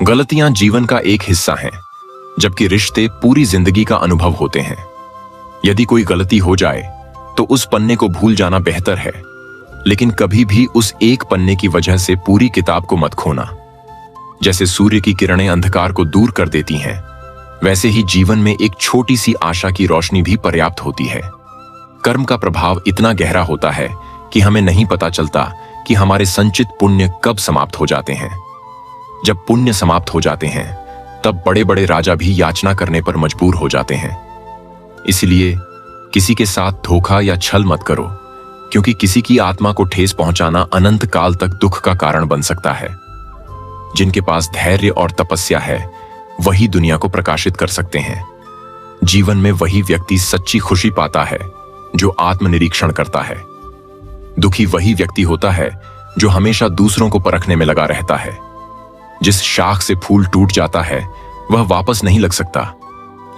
गलतियां जीवन का एक हिस्सा हैं, जबकि रिश्ते पूरी जिंदगी का अनुभव होते हैं। यदि कोई गलती हो जाए तो उस पन्ने को भूल जाना बेहतर है, लेकिन कभी भी उस एक पन्ने की वजह से पूरी किताब को मत खोना। जैसे सूर्य की किरणें अंधकार को दूर कर देती हैं, वैसे ही जीवन में एक छोटी सी आशा की रोशनी भी पर्याप्त होती है। कर्म का प्रभाव इतना गहरा होता है कि हमें नहीं पता चलता कि हमारे संचित पुण्य कब समाप्त हो जाते हैं। जब पुण्य समाप्त हो जाते हैं, तब बड़े बड़े राजा भी याचना करने पर मजबूर हो जाते हैं। इसलिए किसी के साथ धोखा या छल मत करो, क्योंकि किसी की आत्मा को ठेस पहुंचाना अनंत काल तक दुख का कारण बन सकता है। जिनके पास धैर्य और तपस्या है, वही दुनिया को प्रकाशित कर सकते हैं। जीवन में वही व्यक्ति सच्ची खुशी पाता है जो आत्मनिरीक्षण करता है। दुखी वही व्यक्ति होता है जो हमेशा दूसरों को परखने में लगा रहता है। जिस शाख से फूल टूट जाता है, वह वापस नहीं लग सकता,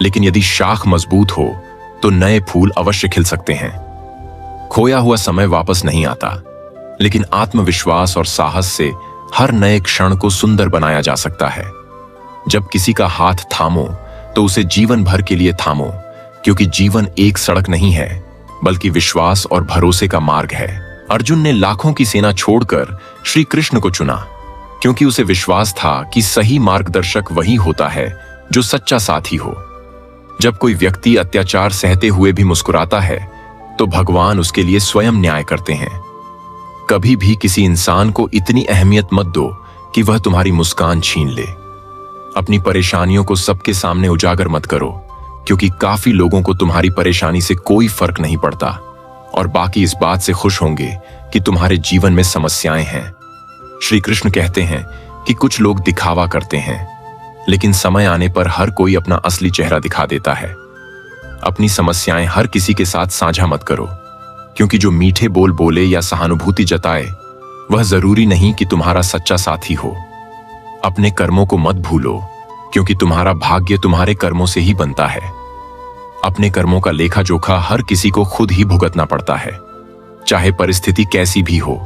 लेकिन यदि शाख मजबूत हो तो नए फूल अवश्य खिल सकते हैं। खोया हुआ समय वापस नहीं आता, लेकिन आत्मविश्वास और साहस से हर नए क्षण को सुंदर बनाया जा सकता है। जब किसी का हाथ थामो तो उसे जीवन भर के लिए थामो, क्योंकि जीवन एक सड़क नहीं है, बल्कि विश्वास और भरोसे का मार्ग है। अर्जुन ने लाखों की सेना छोड़कर श्री कृष्ण को चुना, क्योंकि उसे विश्वास था कि सही मार्गदर्शक वही होता है जो सच्चा साथी हो। जब कोई व्यक्ति अत्याचार सहते हुए भी मुस्कुराता है, तो भगवान उसके लिए स्वयं न्याय करते हैं। कभी भी किसी इंसान को इतनी अहमियत मत दो कि वह तुम्हारी मुस्कान छीन ले। अपनी परेशानियों को सबके सामने उजागर मत करो, क्योंकि काफी लोगों को तुम्हारी परेशानी से कोई फर्क नहीं पड़ता और बाकी इस बात से खुश होंगे कि तुम्हारे जीवन में समस्याएं हैं। श्री कृष्ण कहते हैं कि कुछ लोग दिखावा करते हैं, लेकिन समय आने पर हर कोई अपना असली चेहरा दिखा देता है। अपनी समस्याएं हर किसी के साथ साझा मत करो, क्योंकि जो मीठे बोल बोले या सहानुभूति जताए, वह जरूरी नहीं कि तुम्हारा सच्चा साथी हो। अपने कर्मों को मत भूलो, क्योंकि तुम्हारा भाग्य तुम्हारे कर्मों से ही बनता है। अपने कर्मों का लेखा जोखा हर किसी को खुद ही भुगतना पड़ता है, चाहे परिस्थिति कैसी भी हो।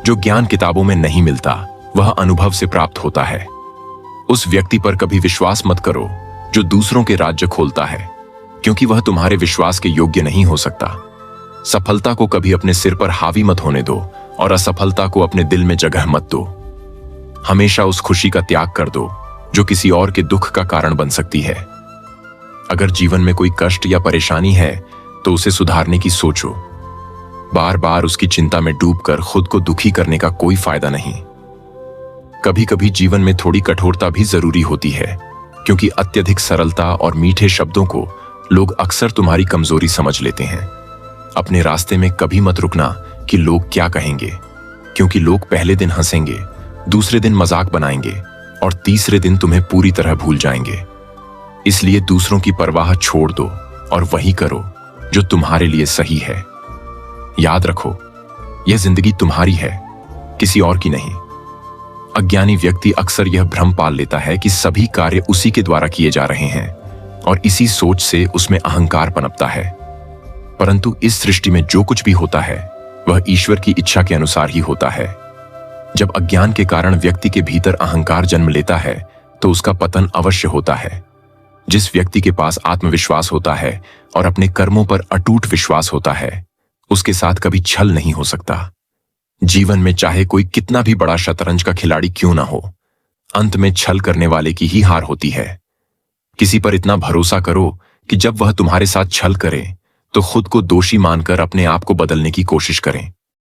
जो ज्ञान किताबों में नहीं मिलता, वह अनुभव से प्राप्त होता है। उस व्यक्ति पर कभी विश्वास मत करो जो दूसरों के राज्य खोलता है, क्योंकि वह तुम्हारे विश्वास के योग्य नहीं हो सकता। सफलता को कभी अपने सिर पर हावी मत होने दो और असफलता को अपने दिल में जगह मत दो। हमेशा उस खुशी का त्याग कर दो जो किसी और के दुख का कारण बन सकती है। अगर जीवन में कोई कष्ट या परेशानी है, तो उसे सुधारने की सोचो। बार बार उसकी चिंता में डूबकर खुद को दुखी करने का कोई फायदा नहीं। कभी कभी जीवन में थोड़ी कठोरता भी जरूरी होती है, क्योंकि अत्यधिक सरलता और मीठे शब्दों को लोग अक्सर तुम्हारी कमजोरी समझ लेते हैं। अपने रास्ते में कभी मत रुकना कि लोग क्या कहेंगे, क्योंकि लोग पहले दिन हंसेंगे, दूसरे दिन मजाक बनाएंगे और तीसरे दिन तुम्हें पूरी तरह भूल जाएंगे। इसलिए दूसरों की परवाह छोड़ दो और वही करो जो तुम्हारे लिए सही है। याद रखो, यह जिंदगी तुम्हारी है, किसी और की नहीं। अज्ञानी व्यक्ति अक्सर यह भ्रम पाल लेता है कि सभी कार्य उसी के द्वारा किए जा रहे हैं, और इसी सोच से उसमें अहंकार पनपता है। परंतु इस सृष्टि में जो कुछ भी होता है, वह ईश्वर की इच्छा के अनुसार ही होता है। जब अज्ञान के कारण व्यक्ति के भीतर अहंकार जन्म लेता है, तो उसका पतन अवश्य होता है। जिस व्यक्ति के पास आत्मविश्वास होता है और अपने कर्मों पर अटूट विश्वास होता है, उसके साथ कभी छल नहीं हो सकता। जीवन में चाहे कोई कितना भी बड़ा शतरंज का खिलाड़ी क्यों ना हो, अंत में छल करने वाले की ही हार होती है। किसी पर इतना भरोसा करो कि जब वह तुम्हारे साथ छल करे, तो खुद को दोषी मानकर अपने आप को बदलने की कोशिश करें।